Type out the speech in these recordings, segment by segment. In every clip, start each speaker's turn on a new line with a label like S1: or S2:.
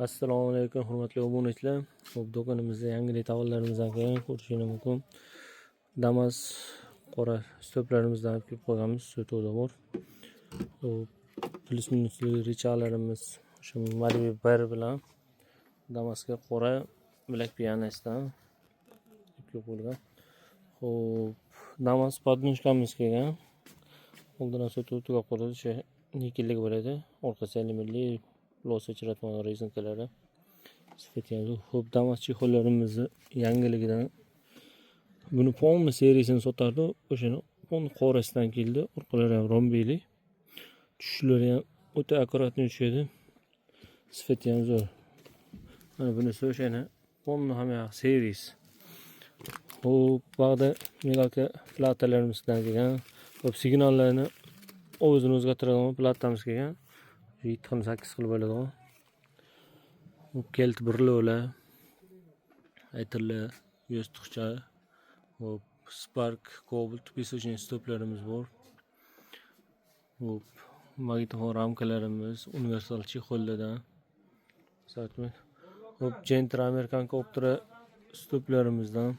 S1: Assalomu alaykum hurmatli obunachilar. Xo'p, do'konimizda yangi tovarlarimiz kelgan, ko'rishingiz mumkin. Damas qora stoplarimizdan olib kelib qo'yganmiz, sotuvda bor. Xo'p, plus minusli richalarimiz o'sha Malibu 1 bilan Damasga qora Black Pianistdan olib kelib qo'ygan. Xo'p, Damas podnishkamiz kelgan. Oldindan sotuv tugab qoldi, o'sha nikellik bo'ladi. Orqasi alyuminli los o'chiratma rezinkalari. Xo'p, Damas chexollarimizni yangiligidan buni Pomni seriyasini sotardi. O'shani Pomni qorasidan keldi. Orqalari ham rombeli. Tushishlari ham o'ta akkuratni tushadi. Sifati ham zo'r. Mana bunisi o'shani Pomni ham seriyasi. Xo'p, bog'da migalka platalarımizdan kelgan. Xo'p, signallarni o'zini o'zgartiradigan platamiz kelgan. 7-8 xil bo'ladi. Kelt birlovlar, aytirlar, yostiqcha, hop, Spark, Cobalt, pesojniy stoplarimiz bor. Hop, magnitofon ramkalarimiz, universal chexollardan. Hop, Gentra American Optra stoplarimizdan.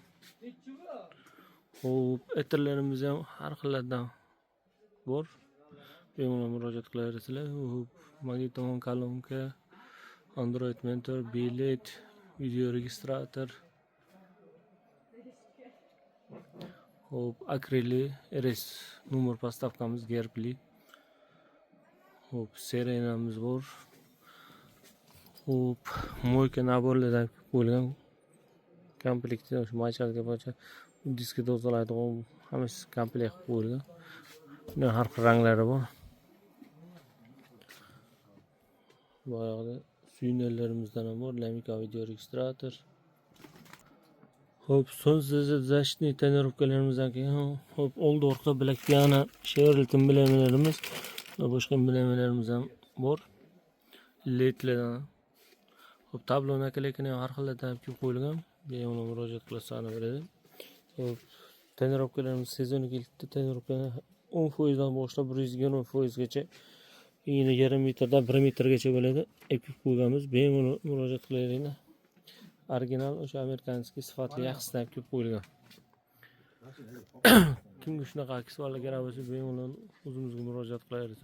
S1: Hop, aytirlarimiz ham har xillardan bor. Bemalol murojaat qilaverasizlar. Hop, magnitofon kolonka, Android mentor, bilet, video registrator. Hop, akrili RS numar postavkamiz gerbli. Hop, serenamiz bor. Hop, moyka naborlardan bo'lgan komplektda o'sha maychalga bo'yicha diski tozalaydigan hammasi komplekt bo'lgan. Bundan har xil ranglari bor. Bu yoqda suyunlarimizdan ham bor, Lamika video registrator. Hop, защитный tonirovkalarimizdan keyin hop, old orqa Black Piano Chevrolet emblemelarimiz va boshqa emblemelarimiz ham bor. Ledlardan. Hop, tablo nakleykaning har xillardan olib qo'yilgan. Bemalol murojaat qilsangiz beradi. Hop, tonirovkalarimiz sezonga kelibdi. Tonirovkani 10% dan boshlab 120% gacha. Yine yarım metrdan 1 metrgacha bo'ladi. Epik qo'yganmiz. Bemalol murojaat qilaveringlar. Original o'sha amerikanskiy sifatli yaxshisidan olib qo'yilgan. Kimga shunaqa aksessuarlar kerak bo'lsa, bemalol o'zimizga murojaat qilaverasiz.